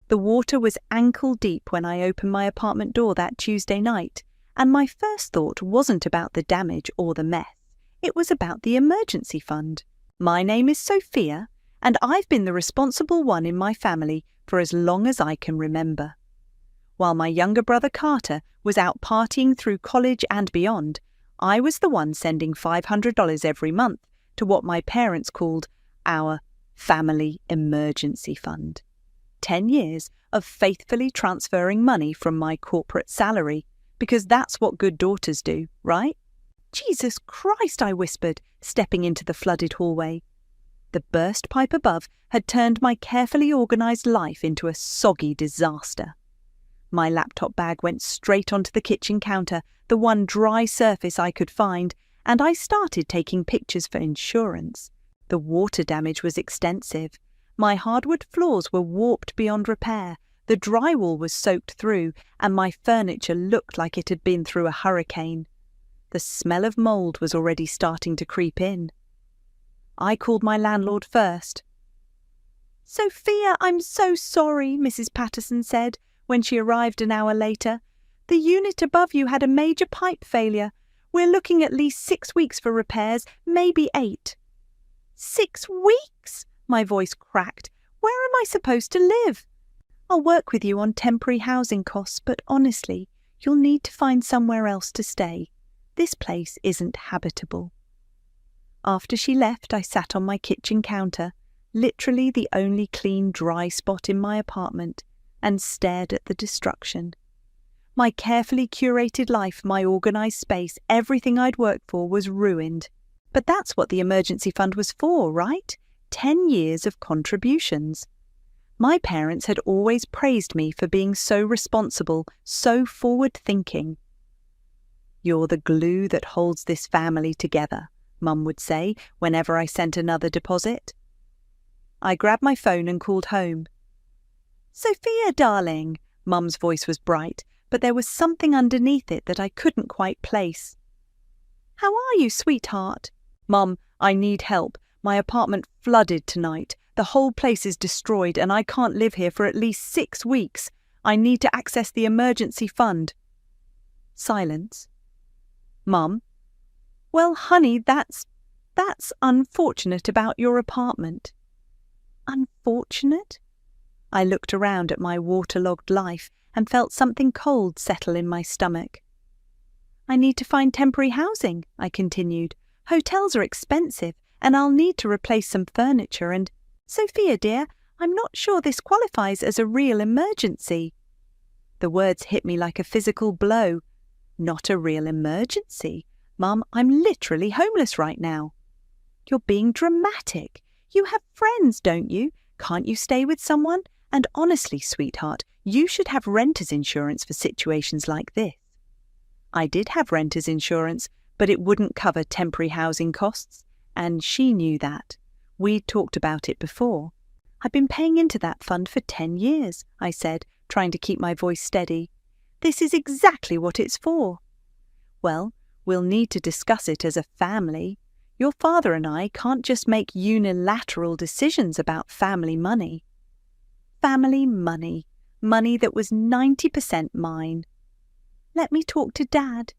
The water was ankle deep when I opened my apartment door that Tuesday night, and my first thought wasn't about the damage or the mess. It was about the emergency fund. My name is Sophia, and I've been the responsible one in my family for as long as I can remember. While my younger brother Carter was out partying through college and beyond, I was the one sending $500 every month to what my parents called our family emergency fund. 10 years of faithfully transferring money from my corporate salary, because that's what good daughters do, right? Jesus Christ, I whispered, stepping into the flooded hallway. The burst pipe above had turned my carefully organised life into a soggy disaster. My laptop bag went straight onto the kitchen counter, the one dry surface I could find, and I started taking pictures for insurance. The water damage was extensive. My hardwood floors were warped beyond repair, the drywall was soaked through, and my furniture looked like it had been through a hurricane. The smell of mould was already starting to creep in. I called my landlord first. "Sophia, I'm so sorry," Mrs. Patterson said, when she arrived an hour later. "The unit above you had a major pipe failure. We're looking at least 6 weeks for repairs, maybe 8. 6 weeks? My voice cracked. Where am I supposed to live? I'll work with you on temporary housing costs, but honestly, you'll need to find somewhere else to stay. This place isn't habitable." After she left, I sat on my kitchen counter, literally the only clean, dry spot in my apartment, and stared at the destruction. My carefully curated life, my organised space, everything I'd worked for was ruined. But that's what the emergency fund was for, right? 10 years of contributions. My parents had always praised me for being so responsible, so forward-thinking. "You're the glue that holds this family together," Mum would say whenever I sent another deposit. I grabbed my phone and called home. "Sophia, darling," Mum's voice was bright, but there was something underneath it that I couldn't quite place. "How are you, sweetheart?" "Mum, I need help. My apartment flooded tonight. The whole place is destroyed and I can't live here for at least 6 weeks. I need to access the emergency fund." Silence. "Mum?" "Well, honey, that's unfortunate about your apartment." "Unfortunate?" I looked around at my waterlogged life and felt something cold settle in my stomach. "I need to find temporary housing," I continued. "Hotels are expensive, and I'll need to replace some furniture and, Sophia dear, I'm not sure this qualifies as a real emergency." The words hit me like a physical blow. "Not a real emergency? Mum, I'm literally homeless right now." "You're being dramatic. You have friends, don't you? Can't you stay with someone? And honestly, sweetheart, you should have renter's insurance for situations like this." I did have renter's insurance, but it wouldn't cover temporary housing costs, and she knew that. We'd talked about it before. "I've been paying into that fund for 10 years, I said, trying to keep my voice steady. "This is exactly what it's for." "Well, we'll need to discuss it as a family. Your father and I can't just make unilateral decisions about family money." Family money. Money that was 90% mine. "Let me talk to Dad."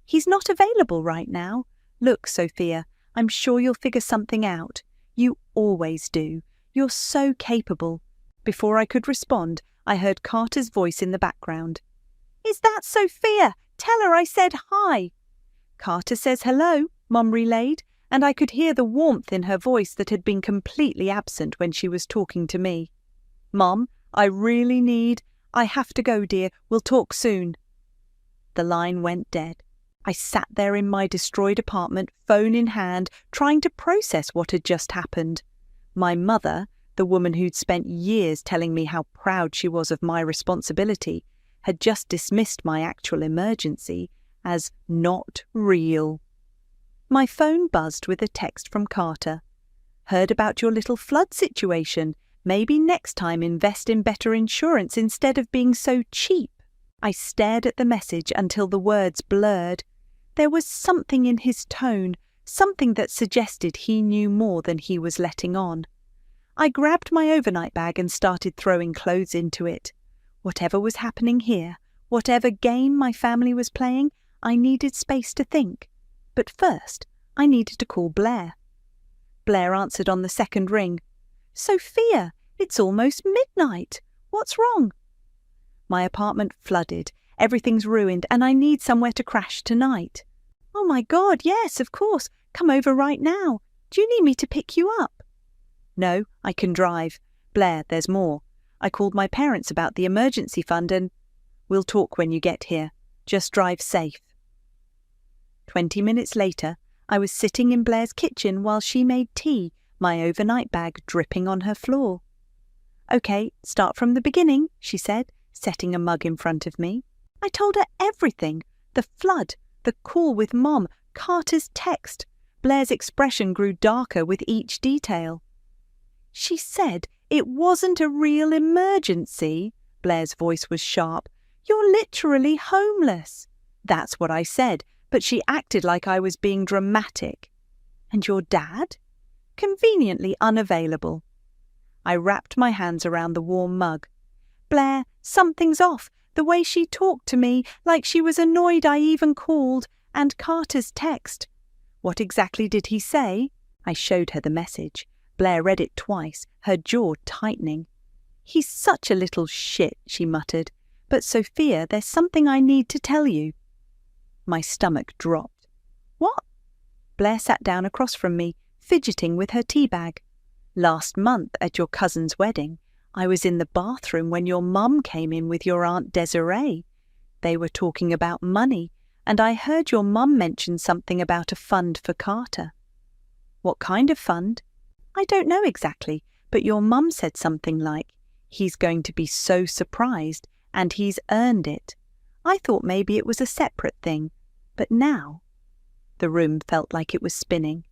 "He's not available right now. Look, Sophia, I'm sure you'll figure something out. You always do. You're so capable." Before I could respond, I heard Carter's voice in the background. "Is that Sophia? Tell her I said hi." "Carter says hello," Mum relayed, and I could hear the warmth in her voice that had been completely absent when she was talking to me. "Mum, I have to go, dear. We'll talk soon." The line went dead. I sat there in my destroyed apartment, phone in hand, trying to process what had just happened. My mother, the woman who'd spent years telling me how proud she was of my responsibility, had just dismissed my actual emergency as not real. My phone buzzed with a text from Carter. "Heard about your little flood situation. Maybe next time invest in better insurance instead of being so cheap." I stared at the message until the words blurred. There was something in his tone, something that suggested he knew more than he was letting on. I grabbed my overnight bag and started throwing clothes into it. Whatever was happening here, whatever game my family was playing, I needed space to think. But first, I needed to call Blair. Blair answered on the second ring. "Sophia, it's almost midnight. What's wrong?" "My apartment flooded. Everything's ruined and I need somewhere to crash tonight." "Oh my God, yes, of course. Come over right now. Do you need me to pick you up?" "No, I can drive. Blair, there's more. I called my parents about the emergency fund and—" "We'll talk when you get here. Just drive safe." 20 minutes later, I was sitting in Blair's kitchen while she made tea, my overnight bag dripping on her floor. "Okay, start from the beginning," she said, setting a mug in front of me. I told her everything. The flood, the call with Mom, Carter's text. Blair's expression grew darker with each detail. "She said it wasn't a real emergency." Blair's voice was sharp. "You're literally homeless." "That's what I said, but she acted like I was being dramatic." "And your dad?" "Conveniently unavailable." I wrapped my hands around the warm mug. "Blair, something's off. The way she talked to me, like she was annoyed I even called, and Carter's text." "What exactly did he say?" I showed her the message. Blair read it twice, her jaw tightening. "He's such a little shit," she muttered. "But Sophia, there's something I need to tell you." My stomach dropped. "What?" Blair sat down across from me, fidgeting with her tea bag. "Last month at your cousin's wedding, I was in the bathroom when your mum came in with your Aunt Desiree. They were talking about money, and I heard your mum mention something about a fund for Carter." "What kind of fund?" "I don't know exactly, but your mum said something like, 'He's going to be so surprised, and he's earned it.' I thought maybe it was a separate thing, but now—" The room felt like it was spinning.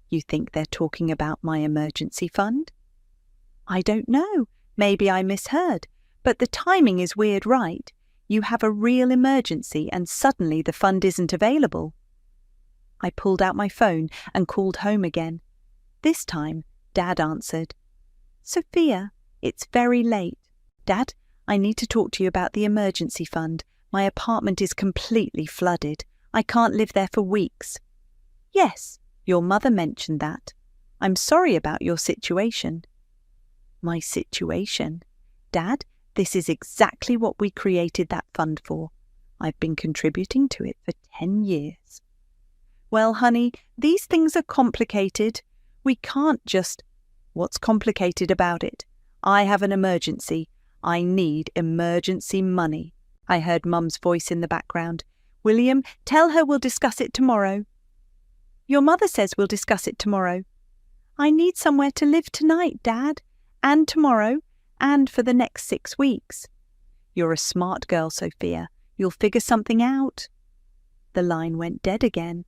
"You think they're talking about my emergency fund?" "I don't know. Maybe I misheard. But the timing is weird, right? You have a real emergency and suddenly the fund isn't available." I pulled out my phone and called home again. This time, Dad answered. "Sophia, it's very late." "Dad, I need to talk to you about the emergency fund. My apartment is completely flooded. I can't live there for weeks." "Yes, your mother mentioned that. I'm sorry about your situation." "My situation? Dad, this is exactly what we created that fund for. I've been contributing to it for 10 years. "Well, honey, these things are complicated. We can't just—" "What's complicated about it? I have an emergency. I need emergency money." I heard Mum's voice in the background. "William, tell her we'll discuss it tomorrow." "Your mother says we'll discuss it tomorrow." "I need somewhere to live tonight, Dad, and tomorrow, and for the next 6 weeks." "You're a smart girl, Sophia. You'll figure something out." The line went dead again.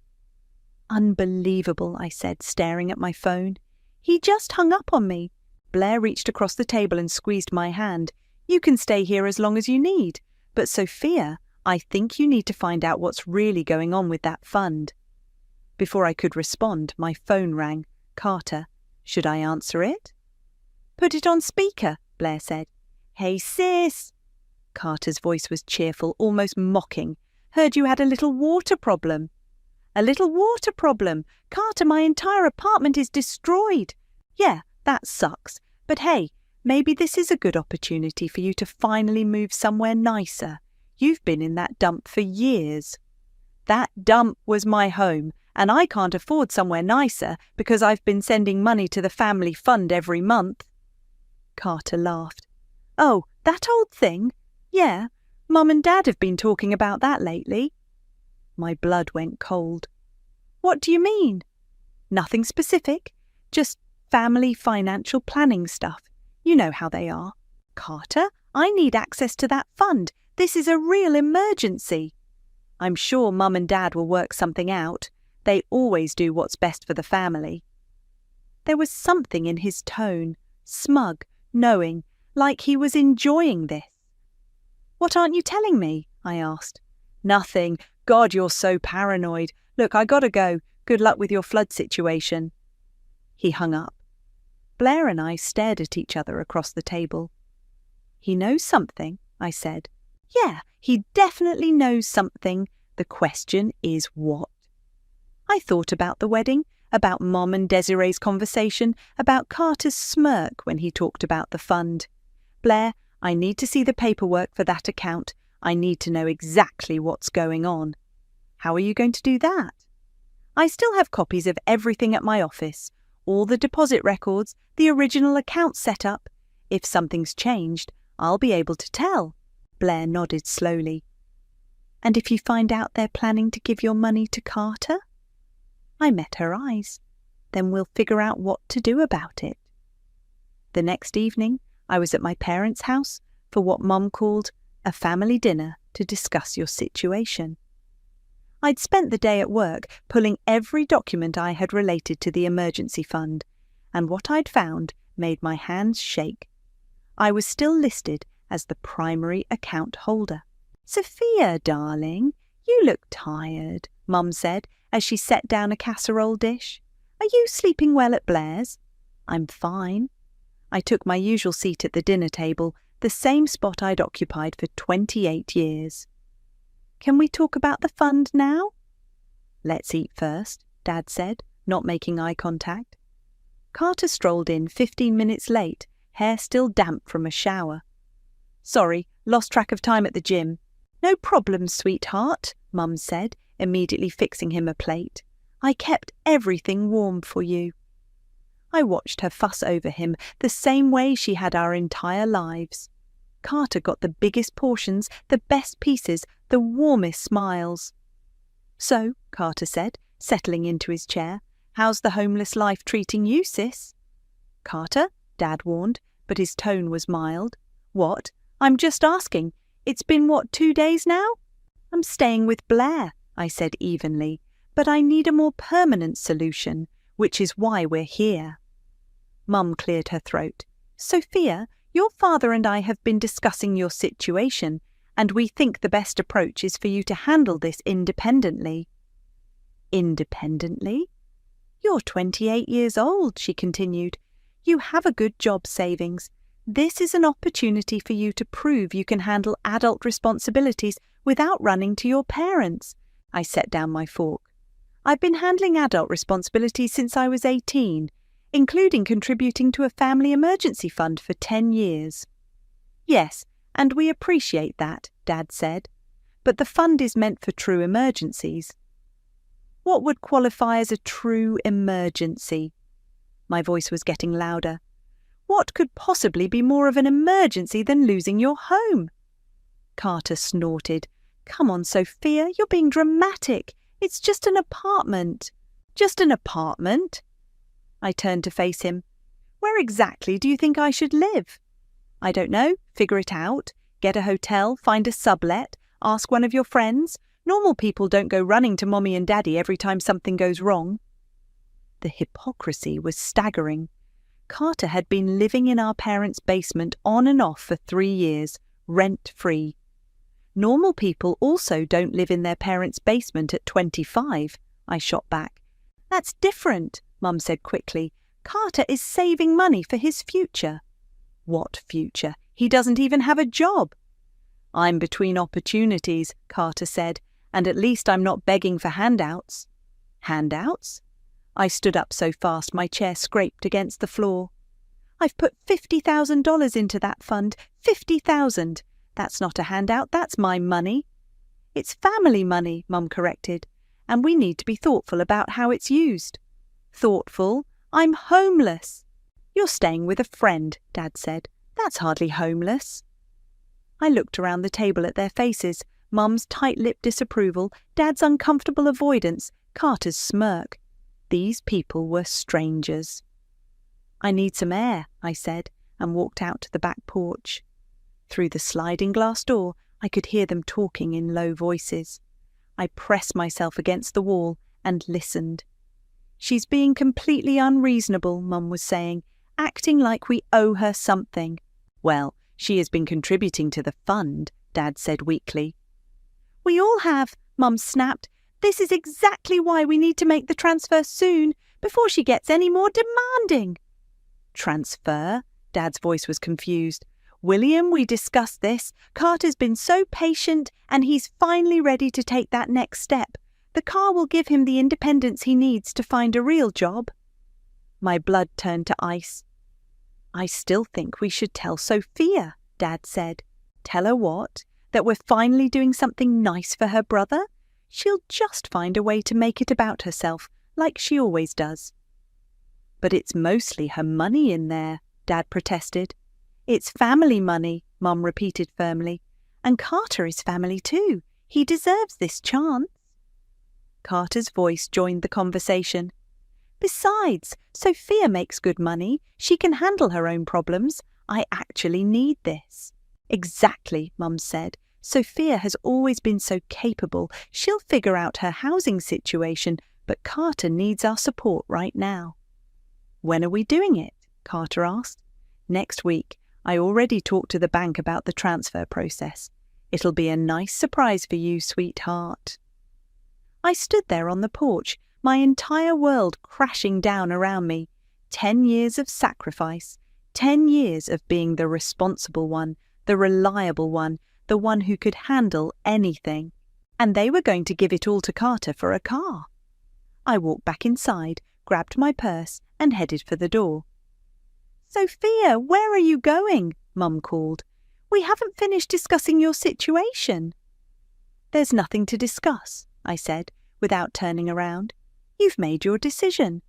"Unbelievable," I said, staring at my phone. "He just hung up on me." Blair reached across the table and squeezed my hand. "You can stay here as long as you need. But Sophia, I think you need to find out what's really going on with that fund." Before I could respond, my phone rang. Carter. Should I answer it? "Put it on speaker," Blair said. "Hey, sis." Carter's voice was cheerful, almost mocking. "Heard you had a little water problem." "A little water problem? Carter, my entire apartment is destroyed." "Yeah, that sucks. But hey, maybe this is a good opportunity for you to finally move somewhere nicer. You've been in that dump for years." "That dump was my home, and I can't afford somewhere nicer because I've been sending money to the family fund every month." Carter laughed. "Oh, that old thing? Yeah, Mum and Dad have been talking about that lately." My blood went cold. "What do you mean?" "Nothing specific, just family financial planning stuff. You know how they are." "Carter, I need access to that fund. This is a real emergency." "I'm sure Mum and Dad will work something out. They always do what's best for the family." There was something in his tone, smug, knowing, like he was enjoying this. "What aren't you telling me?" I asked. "Nothing. God, you're so paranoid. Look, I gotta go. Good luck with your flood situation." He hung up. Blair and I stared at each other across the table. "He knows something," I said. "Yeah, he definitely knows something. The question is what?" I thought about the wedding, about Mom and Desiree's conversation, about Carter's smirk when he talked about the fund. "Blair, I need to see the paperwork for that account. I need to know exactly what's going on." "How are you going to do that?" "I still have copies of everything at my office, all the deposit records, the original account set up. If something's changed, I'll be able to tell." Blair nodded slowly. "And if you find out they're planning to give your money to Carter?" I met her eyes. "Then we'll figure out what to do about it." The next evening, I was at my parents' house for what Mum called a family dinner to discuss your situation. I'd spent the day at work pulling every document I had related to the emergency fund, and what I'd found made my hands shake. I was still listed as the primary account holder. "Sophia, darling, you look tired," Mum said as she set down a casserole dish. "Are you sleeping well at Blair's?" "I'm fine." I took my usual seat at the dinner table, the same spot I'd occupied for 28 years. "Can we talk about the fund now?" "Let's eat first," Dad said, not making eye contact. Carter strolled in 15 minutes late, hair still damp from a shower. "Sorry, lost track of time at the gym." "No problem, sweetheart," Mum said, immediately fixing him a plate. "I kept everything warm for you." I watched her fuss over him the same way she had our entire lives. Carter got the biggest portions, the best pieces, the warmest smiles. "So," Carter said, settling into his chair, "how's the homeless life treating you, sis?" "Carter," Dad warned, but his tone was mild. "What? I'm just asking. It's been, 2 days now?" "I'm staying with Blair," I said evenly, "but I need a more permanent solution, which is why we're here." Mum cleared her throat. "Sophia, your father and I have been discussing your situation, and we think the best approach is for you to handle this independently." "Independently?" "You're 28 years old," she continued. "You have a good job savings. This is an opportunity for you to prove you can handle adult responsibilities without running to your parents." I set down my fork. "I've been handling adult responsibilities since I was 18, including contributing to a family emergency fund for 10 years. "Yes, and we appreciate that," Dad said. "But the fund is meant for true emergencies." "What would qualify as a true emergency?" My voice was getting louder. "What could possibly be more of an emergency than losing your home?" Carter snorted. "Come on, Sophia, you're being dramatic. It's just an apartment." "Just an apartment?" I turned to face him. "Where exactly do you think I should live?" "I don't know. Figure it out. Get a hotel, find a sublet, ask one of your friends. Normal people don't go running to Mommy and Daddy every time something goes wrong." The hypocrisy was staggering. Carter had been living in our parents' basement on and off for 3 years, rent-free. "Normal people also don't live in their parents' basement at 25, I shot back. "That's different," Mum said quickly. "Carter is saving money for his future." "What future? He doesn't even have a job." "I'm between opportunities," Carter said, "and at least I'm not begging for handouts." "Handouts?" I stood up so fast my chair scraped against the floor. "I've put $50,000 into that fund. 50,000. That's not a handout, that's my money." "It's family money," Mum corrected, "and we need to be thoughtful about how it's used." "Thoughtful? I'm homeless." "You're staying with a friend," Dad said. "That's hardly homeless." I looked around the table at their faces, Mum's tight-lipped disapproval, Dad's uncomfortable avoidance, Carter's smirk. These people were strangers. "I need some air," I said, and walked out to the back porch. Through the sliding glass door, I could hear them talking in low voices. I pressed myself against the wall and listened. "She's being completely unreasonable," Mum was saying, "acting like we owe her something." "Well, she has been contributing to the fund," Dad said weakly. "We all have," Mum snapped. "This is exactly why we need to make the transfer soon, before she gets any more demanding." Transfer? Dad's voice was confused. William, we discussed this. Carter's been so patient and he's finally ready to take that next step. The car will give him the independence he needs to find a real job. My blood turned to ice. I still think we should tell Sophia, Dad said. Tell her what? That we're finally doing something nice for her brother? She'll just find a way to make it about herself, like she always does. But it's mostly her money in there, Dad protested. It's family money, Mum repeated firmly. And Carter is family too. He deserves this chance. Carter's voice joined the conversation. Besides, Sophia makes good money. She can handle her own problems. I actually need this. Exactly, Mum said. Sophia has always been so capable. She'll figure out her housing situation, but Carter needs our support right now. When are we doing it? Carter asked. Next week. I already talked to the bank about the transfer process. It'll be a nice surprise for you, sweetheart. I stood there on the porch, my entire world crashing down around me. 10 years of sacrifice, 10 years of being the responsible one, the reliable one, the one who could handle anything. And they were going to give it all to Carter for a car. I walked back inside, grabbed my purse, and headed for the door. Sophia, where are you going? Mum called. We haven't finished discussing your situation. There's nothing to discuss, I said, without turning around. You've made your decision.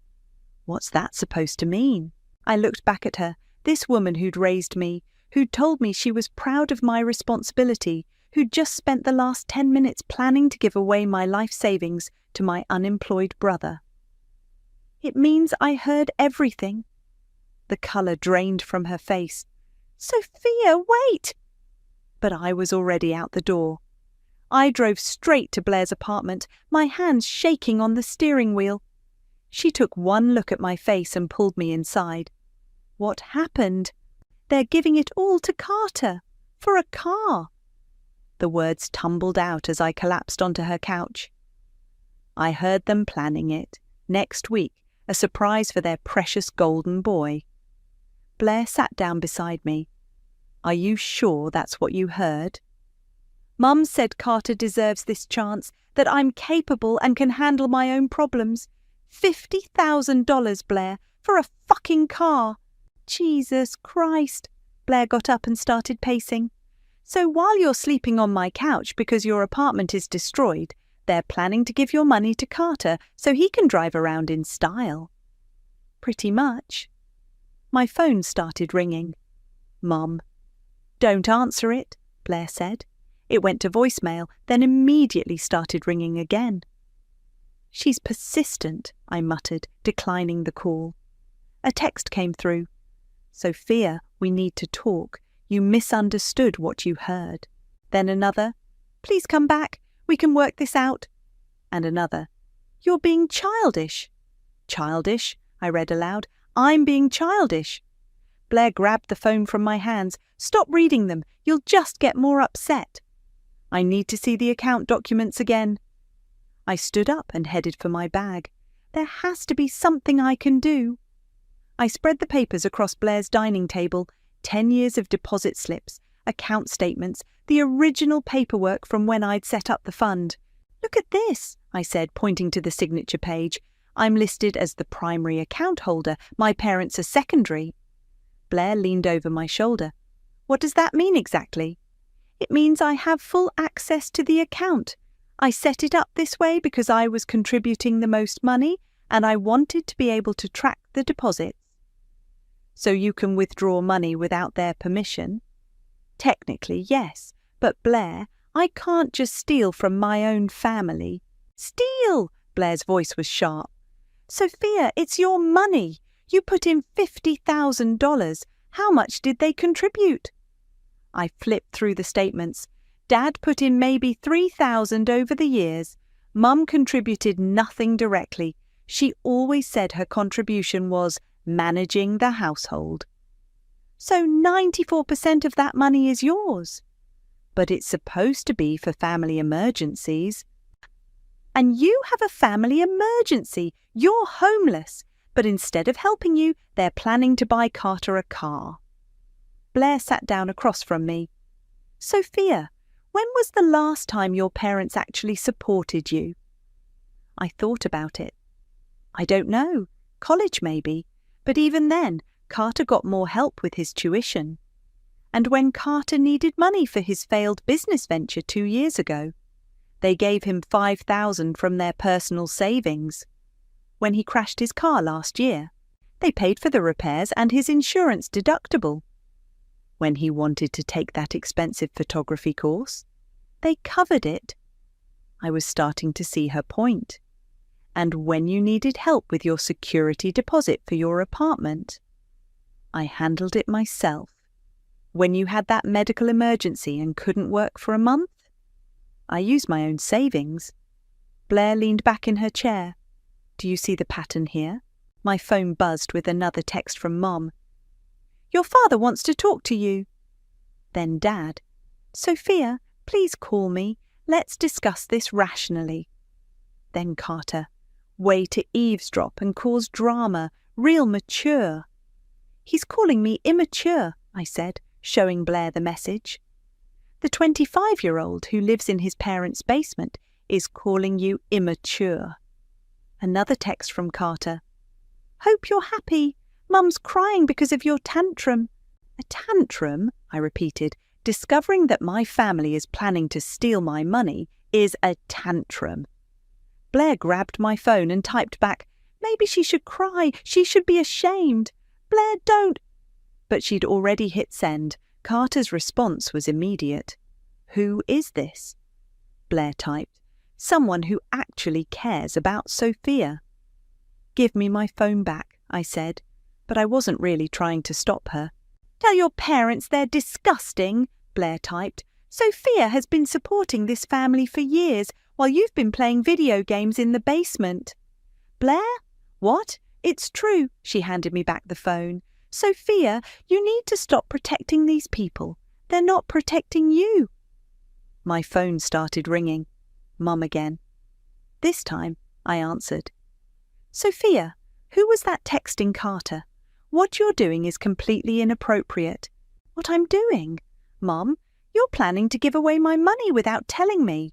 What's that supposed to mean? I looked back at her, this woman who'd raised me, who'd told me she was proud of my responsibility, who'd just spent the last 10 minutes planning to give away my life savings to my unemployed brother. It means I heard everything. The colour drained from her face. Sophia, wait! But I was already out the door. I drove straight to Blair's apartment, my hands shaking on the steering wheel. She took one look at my face and pulled me inside. What happened? They're giving it all to Carter. For a car. The words tumbled out as I collapsed onto her couch. I heard them planning it. Next week, a surprise for their precious golden boy. Blair sat down beside me. Are you sure that's what you heard? Mum said Carter deserves this chance, that I'm capable and can handle my own problems. $50,000, Blair, for a fucking car. Jesus Christ. Blair got up and started pacing. So while you're sleeping on my couch because your apartment is destroyed, they're planning to give your money to Carter so he can drive around in style. Pretty much. My phone started ringing. Mum. Don't answer it, Blair said. It went to voicemail, then immediately started ringing again. She's persistent, I muttered, declining the call. A text came through. Sophia, we need to talk. You misunderstood what you heard. Then another. Please come back. We can work this out. And another. You're being childish. Childish, I read aloud. I'm being childish. Blair grabbed the phone from my hands. Stop reading them. You'll just get more upset. I need to see the account documents again. I stood up and headed for my bag. There has to be something I can do. I spread the papers across Blair's dining table, 10 years of deposit slips, account statements, the original paperwork from when I'd set up the fund. Look at this, I said, pointing to the signature page. I'm listed as the primary account holder. My parents are secondary. Blair leaned over my shoulder. What does that mean exactly? It means I have full access to the account. I set it up this way because I was contributing the most money and I wanted to be able to track the deposits. So you can withdraw money without their permission? Technically, yes. But Blair, I can't just steal from my own family. Steal! Blair's voice was sharp. Sophia, it's your money. You put in $50,000. How much did they contribute? I flipped through the statements. Dad put in maybe $3,000 over the years. Mum contributed nothing directly. She always said her contribution was managing the household. So 94% of that money is yours. But it's supposed to be for family emergencies. And you have a family emergency. You're homeless. But instead of helping you, they're planning to buy Carter a car. Blair sat down across from me. Sophia, when was the last time your parents actually supported you? I thought about it. I don't know. College maybe. But even then, Carter got more help with his tuition. And when Carter needed money for his failed business venture 2 years ago, they gave him $5,000 from their personal savings. When he crashed his car last year, they paid for the repairs and his insurance deductible. When he wanted to take that expensive photography course, they covered it. I was starting to see her point. And when you needed help with your security deposit for your apartment, I handled it myself. When you had that medical emergency and couldn't work for a month, I used my own savings. Blair leaned back in her chair. Do you see the pattern here? My phone buzzed with another text from Mom. Your father wants to talk to you. Then Dad. Sophia, please call me. Let's discuss this rationally. Then Carter. Way to eavesdrop and cause drama. Real mature. He's calling me immature, I said, showing Blair the message. The 25-year-old who lives in his parents' basement is calling you immature. Another text from Carter. Hope you're happy. Mum's crying because of your tantrum. A tantrum, I repeated, discovering that my family is planning to steal my money is a tantrum. Blair grabbed my phone and typed back, maybe she should cry, she should be ashamed. Blair, don't. But she'd already hit send. Carter's response was immediate. Who is this? Blair typed. Someone who actually cares about Sophia. Give me my phone back, I said, but I wasn't really trying to stop her. Tell your parents they're disgusting, Blair typed. Sophia has been supporting this family for years while you've been playing video games in the basement. Blair? What? It's true, she handed me back the phone. Sophia, you need to stop protecting these people. They're not protecting you. My phone started ringing. Mum again. This time, I answered. Sophia, who was that texting Carter? What you're doing is completely inappropriate. What I'm doing? Mum, you're planning to give away my money without telling me.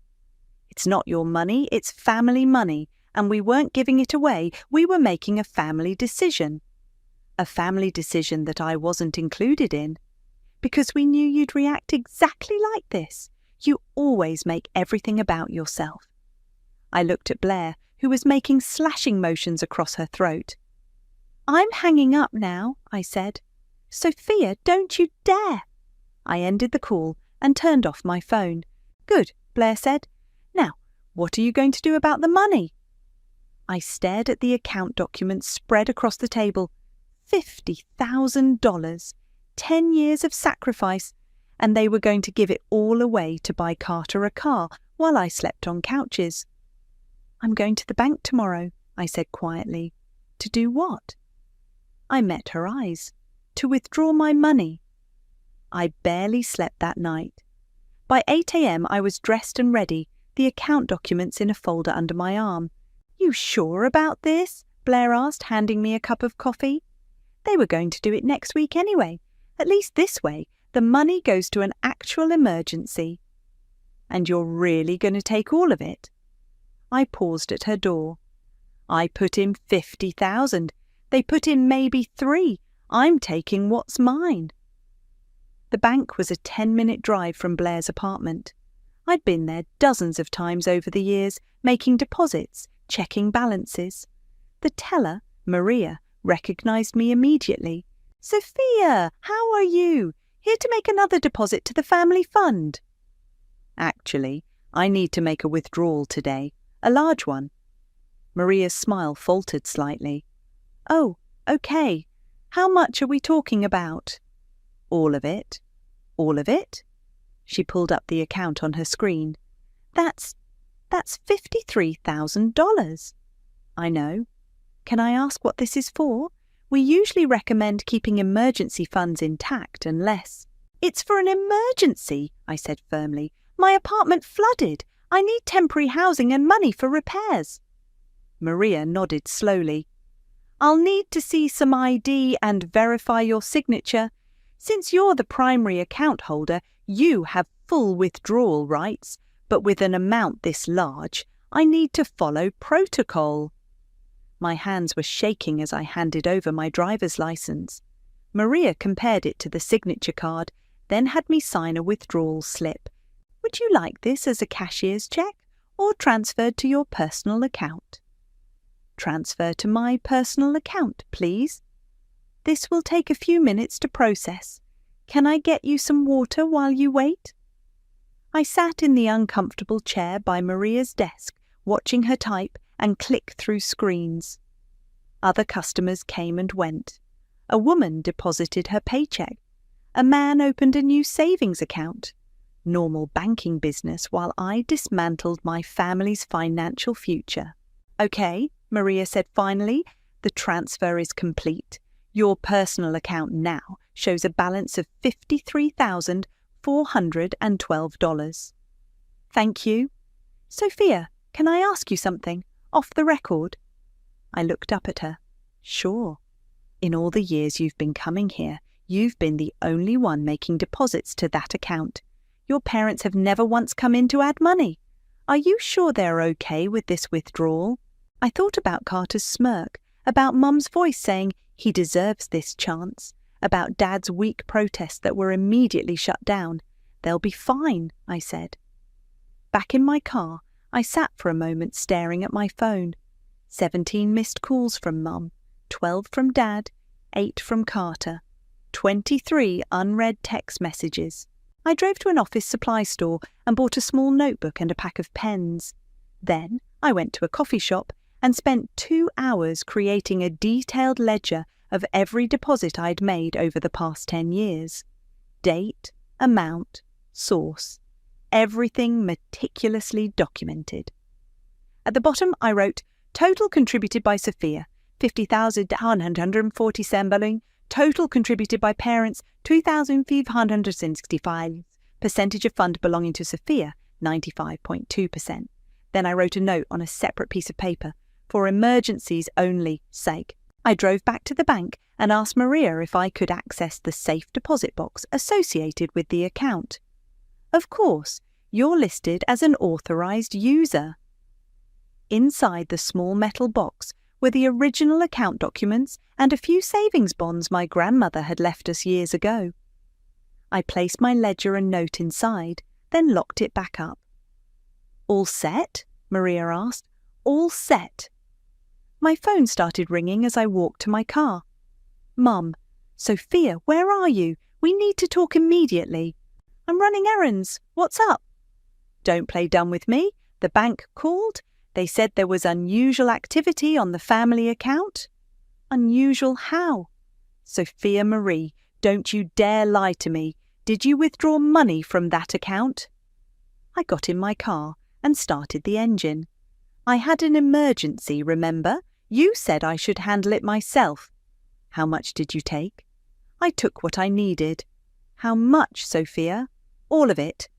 It's not your money, it's family money, and we weren't giving it away, we were making a family decision. A family decision that I wasn't included in. Because we knew you'd react exactly like this. You always make everything about yourself. I looked at Blair, who was making slashing motions across her throat. I'm hanging up now, I said. Sophia, don't you dare. I ended the call and turned off my phone. Good, Blair said. Now, what are you going to do about the money? I stared at the account documents spread across the table. $50,000, 10 years of sacrifice, and they were going to give it all away to buy Carter a car while I slept on couches. I'm going to the bank tomorrow, I said quietly. To do what? I met her eyes. To withdraw my money. I barely slept that night. By 8 a.m. I was dressed and ready, the account documents in a folder under my arm. You sure about this? Blair asked, handing me a cup of coffee. They were going to do it next week anyway. At least this way, the money goes to an actual emergency. And you're really going to take all of it? I paused at her door. I put in $50,000. They put in maybe $3. I'm taking what's mine. The bank was a 10-minute drive from Blair's apartment. I'd been there dozens of times over the years, making deposits, checking balances. The teller, Maria, recognized me immediately. Sophia, how are you? Here to make another deposit to the family fund. Actually, I need to make a withdrawal today, a large one. Maria's smile faltered slightly. Oh, okay. How much are we talking about? All of it. All of it? She pulled up the account on her screen. That's $53,000. I know. Can I ask what this is for? We usually recommend keeping emergency funds intact unless... It's for an emergency, I said firmly. My apartment flooded. I need temporary housing and money for repairs. Maria nodded slowly. I'll need to see some ID and verify your signature. Since you're the primary account holder, you have full withdrawal rights, but with an amount this large, I need to follow protocol." My hands were shaking as I handed over my driver's license. Maria compared it to the signature card, then had me sign a withdrawal slip. "Would you like this as a cashier's check or transferred to your personal account?" "Transfer to my personal account, please." "This will take a few minutes to process. Can I get you some water while you wait?" I sat in the uncomfortable chair by Maria's desk, watching her type and click through screens. Other customers came and went. A woman deposited her paycheck. A man opened a new savings account. Normal banking business while I dismantled my family's financial future. "Okay," Maria said finally, "the transfer is complete. Your personal account now shows a balance of $53,412. "Thank you. Sophia, can I ask you something? Off the record?" I looked up at her. "Sure. In all the years you've been coming here, you've been the only one making deposits to that account. Your parents have never once come in to add money. Are you sure they're okay with this withdrawal?" I thought about Carter's smirk, about Mum's voice saying, "He deserves this chance," about Dad's weak protests that were immediately shut down. "They'll be fine," I said. Back in my car, I sat for a moment staring at my phone. 17 missed calls from Mum, 12 from Dad, 8 from Carter, 23 unread text messages. I drove to an office supply store and bought a small notebook and a pack of pens. Then I went to a coffee shop and spent 2 hours creating a detailed ledger of every deposit I'd made over the past 10 years. Date, amount, source, everything meticulously documented. At the bottom I wrote, "Total contributed by Sophia, $50,147. Total contributed by parents, $2,565. Percentage of fund belonging to Sophia, 95.2%. Then I wrote a note on a separate piece of paper, "For emergencies only sake." I drove back to the bank and asked Maria if I could access the safe deposit box associated with the account. "Of course, you're listed as an authorized user." Inside the small metal box were the original account documents and a few savings bonds my grandmother had left us years ago. I placed my ledger and note inside, then locked it back up. "All set?" Maria asked. "All set." My phone started ringing as I walked to my car. "Mum, Sophia, where are you? We need to talk immediately." "I'm running errands. What's up?" "Don't play dumb with me. The bank called. They said there was unusual activity on the family account." "Unusual how?" "Sophia Marie, don't you dare lie to me. Did you withdraw money from that account?" I got in my car and started the engine. "I had an emergency, remember? You said I should handle it myself." "How much did you take?" "I took what I needed." "How much, Sophia?" "All of it."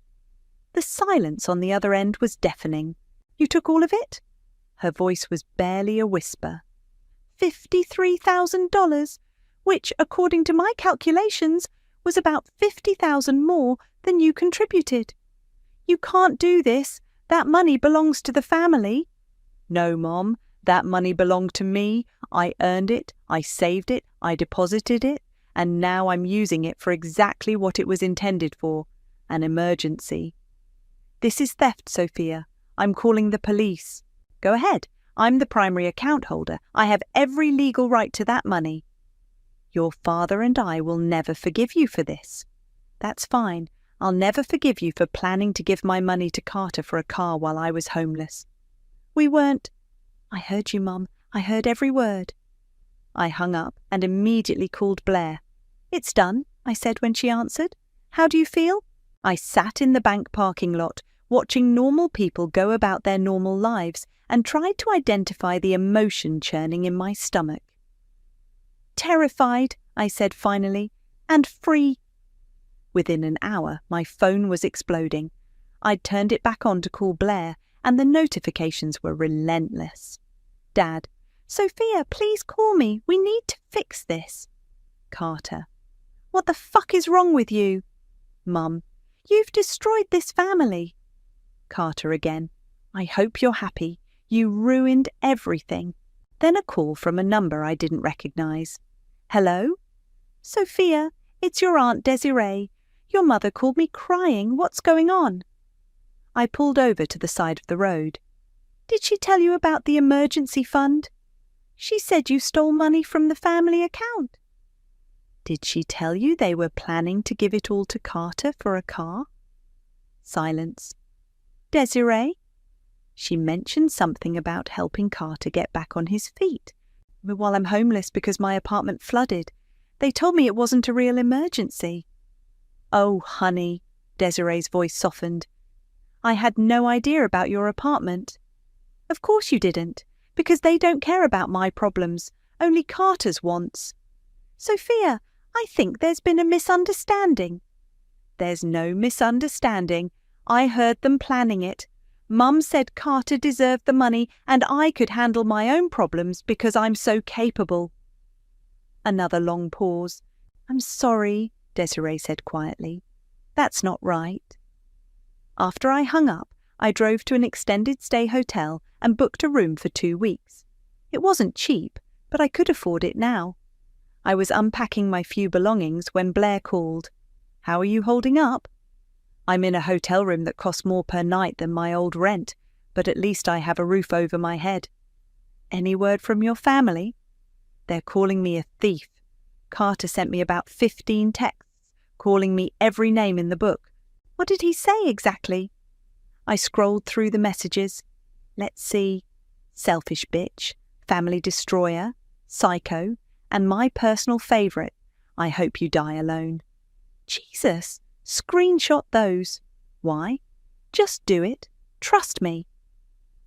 The silence on the other end was deafening. "You took all of it?" Her voice was barely a whisper. $53,000, which, according to my calculations, was about $50,000 more than you contributed. "You can't do this. That money belongs to the family." "No, Mom. That money belonged to me. I earned it, I saved it, I deposited it, and now I'm using it for exactly what it was intended for, an emergency." "This is theft, Sophia. I'm calling the police." "Go ahead. I'm the primary account holder. I have every legal right to that money." "Your father and I will never forgive you for this." "That's fine. I'll never forgive you for planning to give my money to Carter for a car while I was homeless." "We weren't—" "I heard you, Mum. I heard every word." I hung up and immediately called Blair. "It's done," I said when she answered. "How do you feel?" I sat in the bank parking lot, watching normal people go about their normal lives, and tried to identify the emotion churning in my stomach. "Terrified," I said finally, "and free." Within an hour, my phone was exploding. I'd turned it back on to call Blair, and the notifications were relentless. "Dad, Sophia, please call me. We need to fix this. Carter. What the fuck is wrong with you? Mum. You've destroyed this family. Carter again. I hope you're happy. You ruined everything. Then a call from a number I didn't recognise. Hello? Sophia, it's your Aunt Desiree. Your mother called me crying. What's going on? I pulled over to the side of the road. Did she tell you about the emergency fund? She said you stole money from the family account. Did she tell you they were planning to give it all to Carter for a car? Silence. Desiree? She mentioned something about helping Carter get back on his feet. While I'm homeless because my apartment flooded. They told me it wasn't a real emergency. Oh, honey, Desiree's voice softened. I had no idea about your apartment. Of course you didn't, because they don't care about my problems, only Carter's wants. Sophia, I think there's been a misunderstanding. There's no misunderstanding. I heard them planning it. Mum said Carter deserved the money and I could handle my own problems because I'm so capable. Another long pause. I'm sorry, Desiree said quietly. That's not right. After I hung up, I drove to an extended stay hotel and booked a room for 2 weeks. It wasn't cheap, but I could afford it now. I was unpacking my few belongings when Blair called. How are you holding up? I'm in a hotel room that costs more per night than my old rent, but at least I have a roof over my head. Any word from your family? They're calling me a thief. Carter sent me about 15 texts, calling me every name in the book. What did he say exactly? I scrolled through the messages. Let's see. Selfish bitch, family destroyer, psycho, and my personal favourite, I hope you die alone. Jesus, screenshot those. Why? Just do it. Trust me.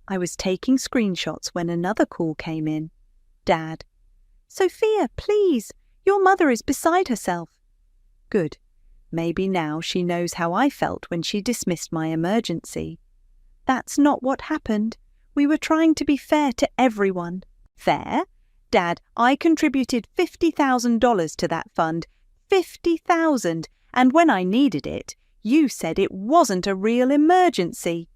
I was taking screenshots when another call came in. Dad. Sophia, please. Your mother is beside herself. Good. Maybe now she knows how I felt when she dismissed my emergency. That's not what happened. We were trying to be fair to everyone. Fair? Dad, I contributed $50,000 to that fund. $50,000. And when I needed it, you said it wasn't a real emergency.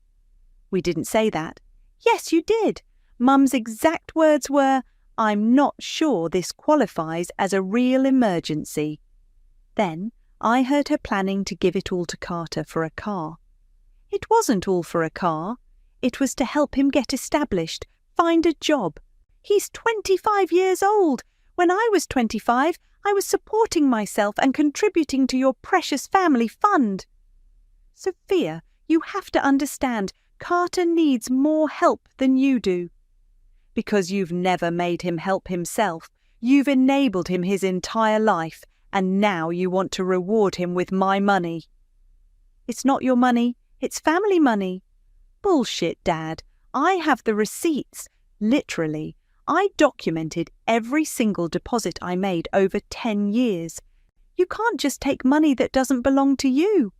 We didn't say that. Yes, you did. Mum's exact words were, I'm not sure this qualifies as a real emergency. Then I heard her planning to give it all to Carter for a car. It wasn't all for a car. It was to help him get established, find a job. He's 25 years old. When I was 25, I was supporting myself and contributing to your precious family fund. Sophia, you have to understand, Carter needs more help than you do. Because you've never made him help himself. You've enabled him his entire life, and now you want to reward him with my money. It's not your money, it's family money. Bullshit, Dad. I have the receipts. Literally, I documented every single deposit I made over 10 years. You can't just take money that doesn't belong to you.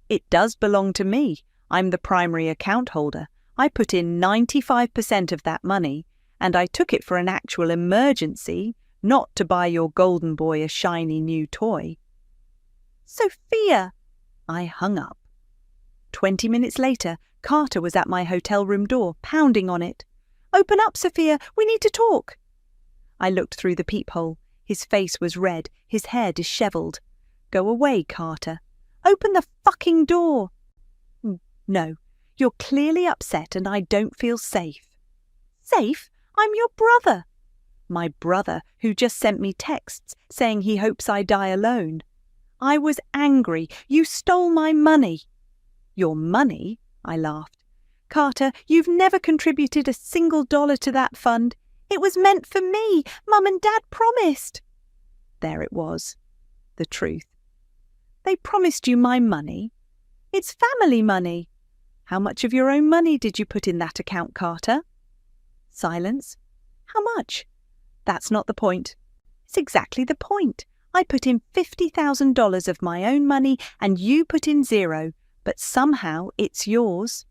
It does belong to me. I'm the primary account holder. I put in 95% of that money, and I took it for an actual emergency, not to buy your golden boy a shiny new toy. Sophia! I hung up. 20 minutes later, Carter was at my hotel room door, pounding on it. Open up, Sophia, we need to talk. I looked through the peephole. His face was red, his hair dishevelled. Go away, Carter. Open the fucking door. No, you're clearly upset and I don't feel safe. Safe? I'm your brother. My brother, who just sent me texts saying he hopes I die alone. I was angry. You stole my money. Your money? I laughed. Carter, you've never contributed a single dollar to that fund. It was meant for me. Mum and Dad promised. There it was. The truth. They promised you my money. It's family money. How much of your own money did you put in that account, Carter? Silence. How much? That's not the point. It's exactly the point. I put in $50,000 of my own money and you put in zero, but somehow it's yours.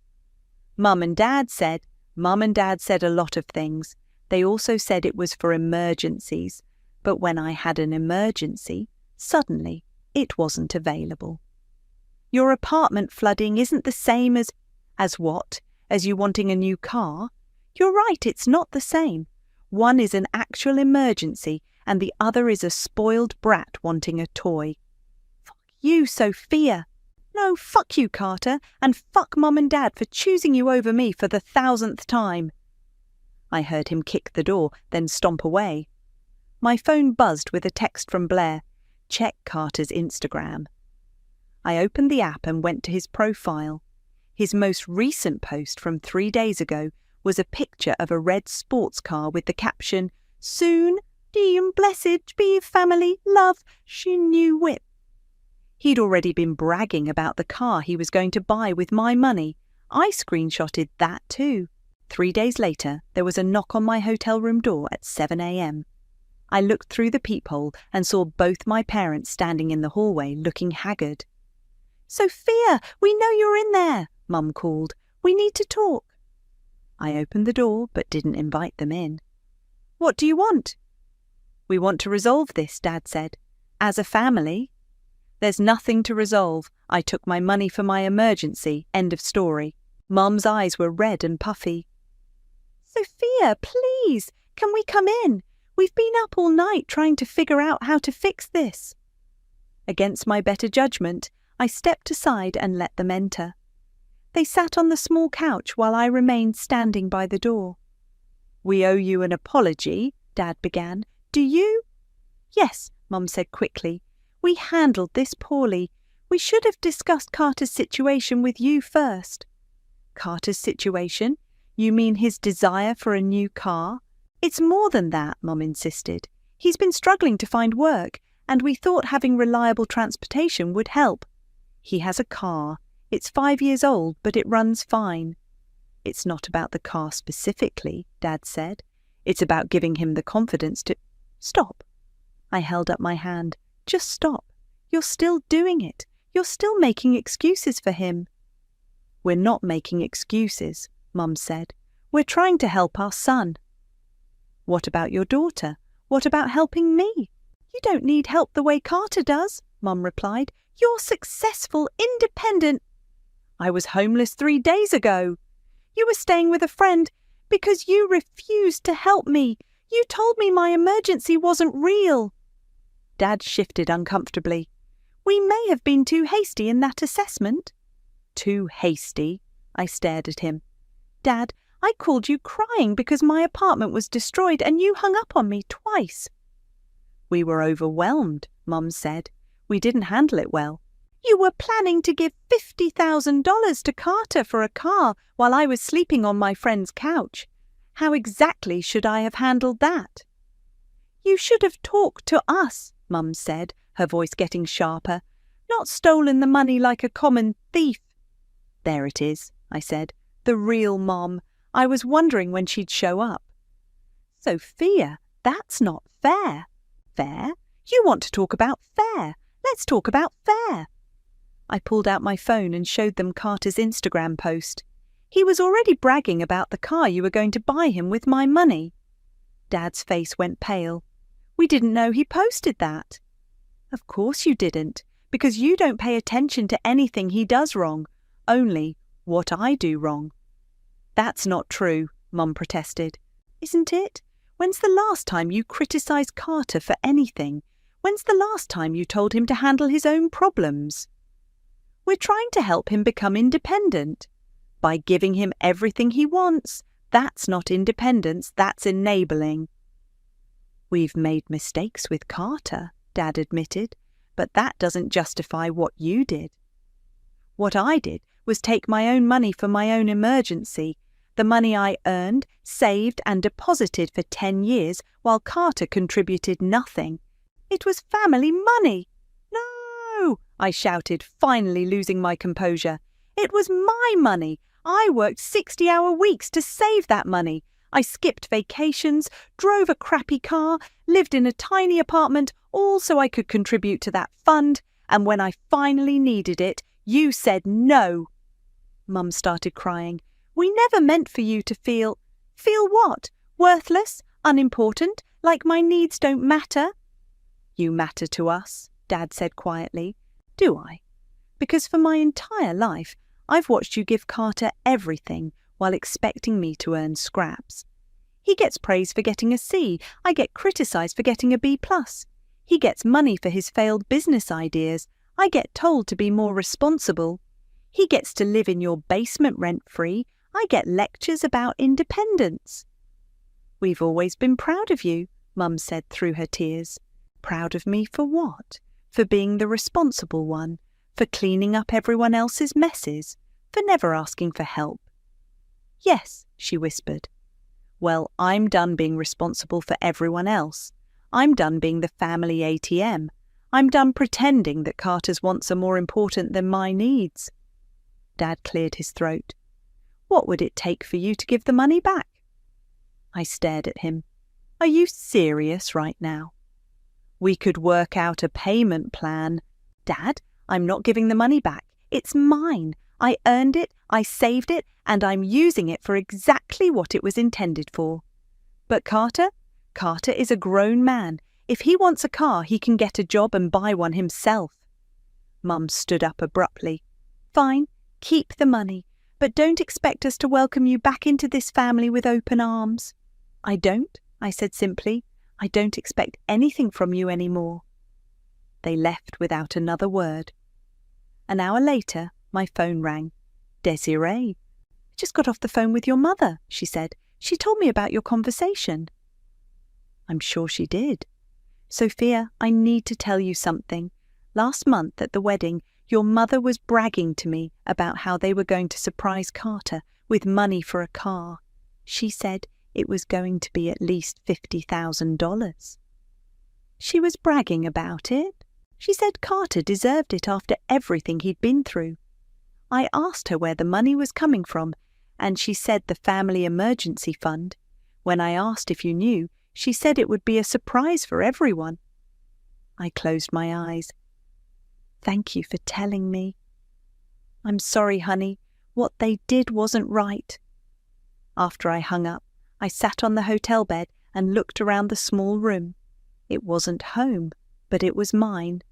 Mum and Dad said a lot of things. They also said it was for emergencies, but when I had an emergency, suddenly it wasn't available. Your apartment flooding isn't the same as what? As you wanting a new car? You're right, it's not the same. One is an actual emergency and the other is a spoiled brat wanting a toy. Fuck you, Sophia. No, fuck you, Carter, and fuck Mum and Dad for choosing you over me for the 1,000th time. I heard him kick the door, then stomp away. My phone buzzed with a text from Blair. Check Carter's Instagram. I opened the app and went to his profile. His most recent post from 3 days ago was a picture of a red sports car with the caption, "Soon, dear and blessed be family, love, she new whip." He'd already been bragging about the car he was going to buy with my money. I screenshotted that too. 3 days later, there was a knock on my hotel room door at 7 a.m. I looked through the peephole and saw both my parents standing in the hallway looking haggard. "Sophia, we know you're in there," Mum called. "We need to talk." I opened the door but didn't invite them in. "What do you want?" "We want to resolve this," Dad said. "As a family." "There's nothing to resolve. I took my money for my emergency. End of story." Mum's eyes were red and puffy. "Sophia, please, can we come in? We've been up all night trying to figure out how to fix this." Against my better judgment, I stepped aside and let them enter. They sat on the small couch while I remained standing by the door. "We owe you an apology," Dad began. "Do you?" "Yes," Mum said quickly. "We handled this poorly. We should have discussed Carter's situation with you first." "Carter's situation? You mean his desire for a new car?" "It's more than that," Mum insisted. "He's been struggling to find work, and we thought having reliable transportation would help. He has a car. It's 5 years old, but it runs fine." "It's not about the car specifically," Dad said. "It's about giving him the confidence to—" "Stop." I held up my hand. "Just stop. You're still doing it. You're still making excuses for him." "We're not making excuses," Mum said. "We're trying to help our son." "What about your daughter? What about helping me?" "You don't need help the way Carter does," Mum replied. "You're successful, independent—" "I was homeless 3 days ago." "You were staying with a friend because you refused to help me. You told me my emergency wasn't real." Dad shifted uncomfortably. "We may have been too hasty in that assessment." "Too hasty?" I stared at him. "Dad, I called you crying because my apartment was destroyed and you hung up on me twice." "We were overwhelmed," Mum said. "We didn't handle it well." "You were planning to give $50,000 to Carter for a car while I was sleeping on my friend's couch. How exactly should I have handled that?" "You should have talked to us," Mum said, her voice getting sharper. "Not stolen the money like a common thief." "There it is," I said. "The real Mom. I was wondering when she'd show up." "Sophia, that's not fair." "Fair? You want to talk about fair. Let's talk about fair." I pulled out my phone and showed them Carter's Instagram post. "He was already bragging about the car you were going to buy him with my money." Dad's face went pale. "We didn't know he posted that." "Of course you didn't, because you don't pay attention to anything he does wrong, only what I do wrong." "That's not true," Mum protested. "Isn't it? When's the last time you criticised Carter for anything? When's the last time you told him to handle his own problems?" "We're trying to help him become independent. By giving him everything he wants. That's not independence, that's enabling." "We've made mistakes with Carter," Dad admitted, "but that doesn't justify what you did." "What I did was take my own money for my own emergency, the money I earned, saved and deposited for 10 years while Carter contributed nothing. It was family money." "No!" I shouted, finally losing my composure. "It was my money. I worked 60-hour weeks to save that money. I skipped vacations, drove a crappy car, lived in a tiny apartment, all so I could contribute to that fund. And when I finally needed it, you said no." Mum started crying. "We never meant for you to feel—" "Feel what? Worthless, unimportant, like my needs don't matter? You matter to us, Dad said quietly. Do I? Because for my entire life, I've watched you give Carter everything while expecting me to earn scraps. He gets praise for getting a C. I get criticised for getting a B+. He gets money for his failed business ideas. I get told to be more responsible. He gets to live in your basement rent-free. I get lectures about independence. We've always been proud of you, Mum said through her tears. Proud of me for what? For being the responsible one, for cleaning up everyone else's messes, for never asking for help. Yes, she whispered. Well, I'm done being responsible for everyone else. I'm done being the family ATM. I'm done pretending that Carter's wants are more important than my needs. Dad cleared his throat. What would it take for you to give the money back? I stared at him. Are you serious right now? We could work out a payment plan. Dad, I'm not giving the money back. It's mine. I earned it, I saved it, and I'm using it for exactly what it was intended for. But Carter is a grown man. If he wants a car, he can get a job and buy one himself. Mum stood up abruptly. Fine, keep the money, but don't expect us to welcome you back into this family with open arms. I don't, I said simply. I don't expect anything from you anymore. They left without another word. An hour later, my phone rang. Desiree. Just got off the phone with your mother, she said. She told me about your conversation. I'm sure she did. Sophia, I need to tell you something. Last month at the wedding, your mother was bragging to me about how they were going to surprise Carter with money for a car. She said it was going to be at least $50,000. She was bragging about it. She said Carter deserved it after everything he'd been through. I asked her where the money was coming from, and she said the family emergency fund. When I asked if you knew, she said it would be a surprise for everyone. I closed my eyes. Thank you for telling me. I'm sorry, honey. What they did wasn't right. After I hung up, I sat on the hotel bed and looked around the small room. It wasn't home, but it was mine.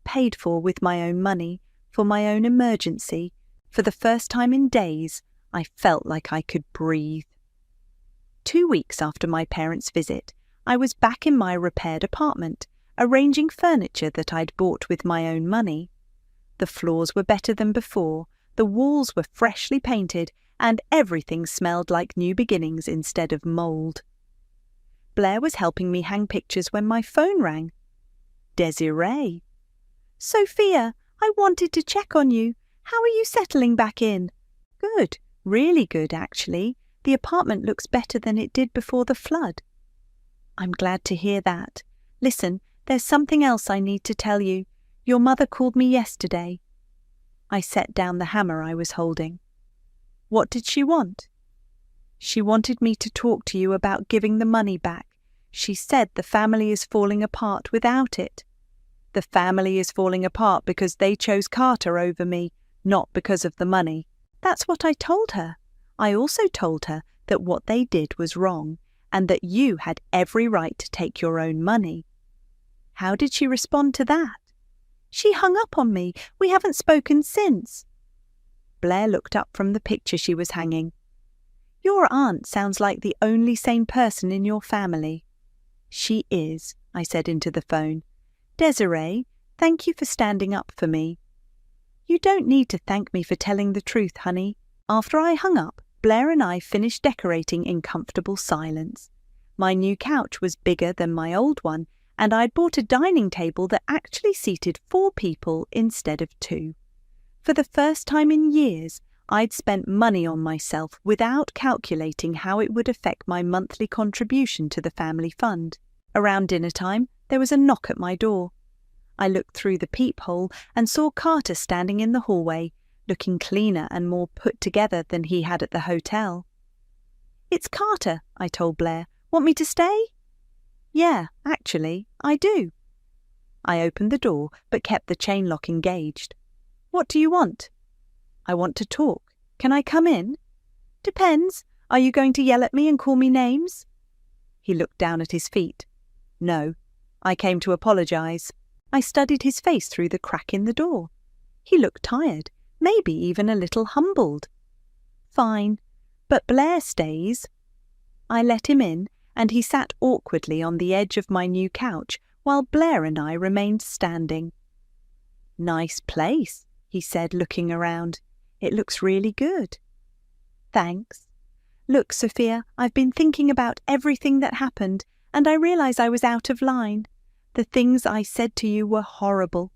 Paid for with my own money, for my own emergency. For the first time in days, I felt like I could breathe. 2 weeks after my parents' visit, I was back in my repaired apartment, arranging furniture that I'd bought with my own money. The floors were better than before, the walls were freshly painted, and everything smelled like new beginnings instead of mould. Blair was helping me hang pictures when my phone rang. Desiree. Sophia, I wanted to check on you. How are you settling back in? Good, really good, actually. The apartment looks better than it did before the flood. I'm glad to hear that. Listen, there's something else I need to tell you. Your mother called me yesterday. I set down the hammer I was holding. What did she want? She wanted me to talk to you about giving the money back. She said the family is falling apart without it. The family is falling apart because they chose Carter over me, not because of the money. That's what I told her. I also told her that what they did was wrong, and that you had every right to take your own money. How did she respond to that? She hung up on me. We haven't spoken since. Blair looked up from the picture she was hanging. Your aunt sounds like the only sane person in your family. She is, I said into the phone. Desiree, thank you for standing up for me. You don't need to thank me for telling the truth, honey. After I hung up, Blair and I finished decorating in comfortable silence. My new couch was bigger than my old one, and I'd bought a dining table that actually seated 4 people instead of 2. For the first time in years, I'd spent money on myself without calculating how it would affect my monthly contribution to the family fund. Around dinner time, there was a knock at my door. I looked through the peephole and saw Carter standing in the hallway, looking cleaner and more put together than he had at the hotel. It's Carter, I told Blair. Want me to stay? Yeah, actually, I do. I opened the door but kept the chain lock engaged. What do you want? I want to talk. Can I come in? Depends. Are you going to yell at me and call me names? He looked down at his feet. No, I came to apologize. I studied his face through the crack in the door. He looked tired, maybe even a little humbled. Fine, but Blair stays. I let him in, and he sat awkwardly on the edge of my new couch while Blair and I remained standing. Nice place, he said, looking around. It looks really good. Thanks. Look, Sophia, I've been thinking about everything that happened, and I realize I was out of line. The things I said to you were horrible.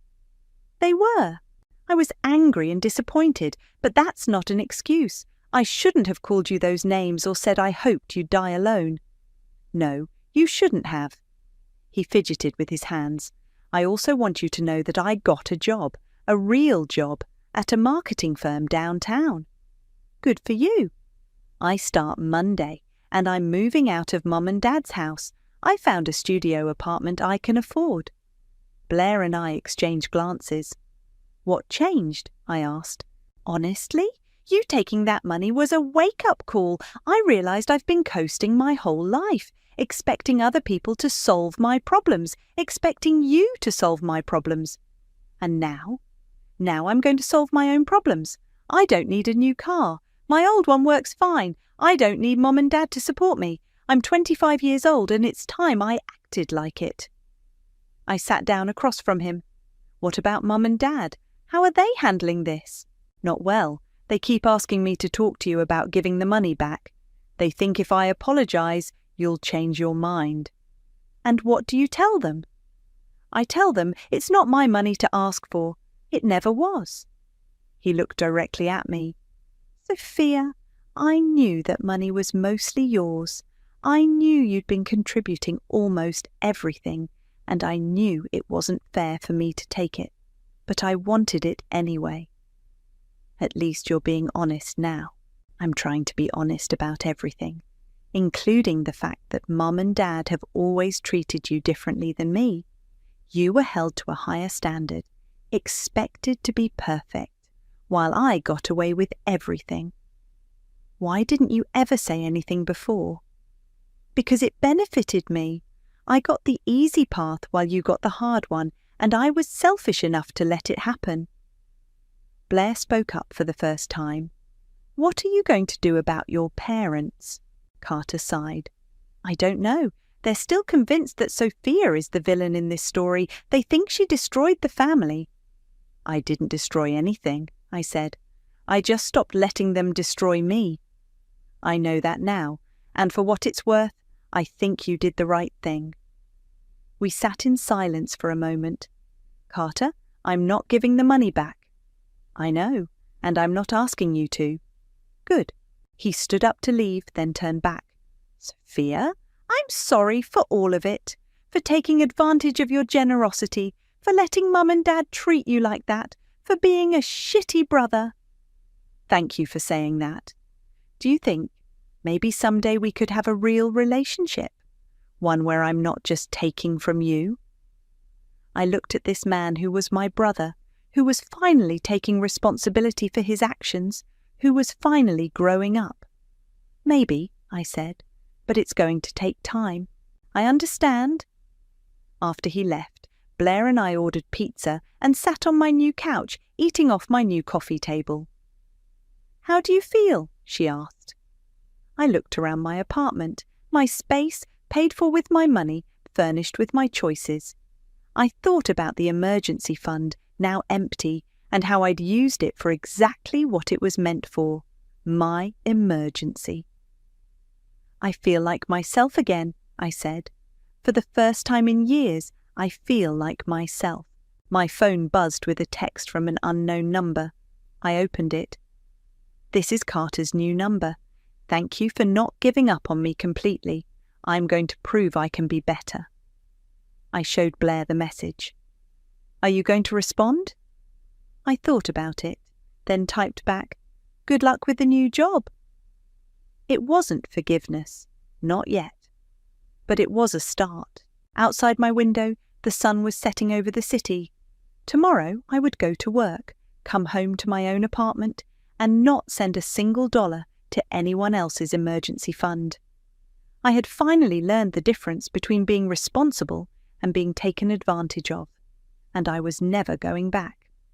They were. I was angry and disappointed, but that's not an excuse. I shouldn't have called you those names or said I hoped you'd die alone. No, you shouldn't have. He fidgeted with his hands. I also want you to know that I got a job, a real job, at a marketing firm downtown. Good for you. I start Monday, and I'm moving out of Mum and Dad's house. I found a studio apartment I can afford. Blair and I exchanged glances. What changed? I asked. Honestly, you taking that money was a wake-up call. I realized I've been coasting my whole life, expecting other people to solve my problems, expecting you to solve my problems. And now I'm going to solve my own problems. I don't need a new car. My old one works fine. I don't need Mum and Dad to support me. I'm 25 years old and it's time I acted like it. I sat down across from him. What about Mum and Dad? How are they handling this? Not well. They keep asking me to talk to you about giving the money back. They think if I apologize, you'll change your mind. And what do you tell them? I tell them it's not my money to ask for. It never was. He looked directly at me. Sophia, I knew that money was mostly yours. I knew you'd been contributing almost everything, and I knew it wasn't fair for me to take it. But I wanted it anyway. At least you're being honest now. I'm trying to be honest about everything, including the fact that Mum and Dad have always treated you differently than me. You were held to a higher standard, expected to be perfect, while I got away with everything. Why didn't you ever say anything before? Because it benefited me. I got the easy path while you got the hard one, and I was selfish enough to let it happen. Blair spoke up for the first time. What are you going to do about your parents? Carter sighed. I don't know. They're still convinced that Sophia is the villain in this story. They think she destroyed the family. I didn't destroy anything, I said. I just stopped letting them destroy me. I know that now, and for what it's worth, I think you did the right thing. We sat in silence for a moment. Carter, I'm not giving the money back. I know, and I'm not asking you to. Good. He stood up to leave, then turned back. Sophia, I'm sorry for all of it, for taking advantage of your generosity, for letting Mum and Dad treat you like that, for being a shitty brother. Thank you for saying that. Do you think maybe someday we could have a real relationship? One where I'm not just taking from you? I looked at this man who was my brother, who was finally taking responsibility for his actions, who was finally growing up. Maybe, I said, but it's going to take time. I understand. After he left, Blair and I ordered pizza and sat on my new couch, eating off my new coffee table. How do you feel? She asked. I looked around my apartment, my space, paid for with my money, furnished with my choices. I thought about the emergency fund, now empty, and how I'd used it for exactly what it was meant for, my emergency. I feel like myself again, I said. For the first time in years, I feel like myself. My phone buzzed with a text from an unknown number. I opened it. This is Carter's new number. Thank you for not giving up on me completely. I'm going to prove I can be better. I showed Blair the message. Are you going to respond? I thought about it, then typed back, Good luck with the new job. It wasn't forgiveness, not yet. But it was a start. Outside my window, the sun was setting over the city. Tomorrow I would go to work, come home to my own apartment, and not send a single dollar to anyone else's emergency fund. I had finally learned the difference between being responsible and being taken advantage of, and I was never going back.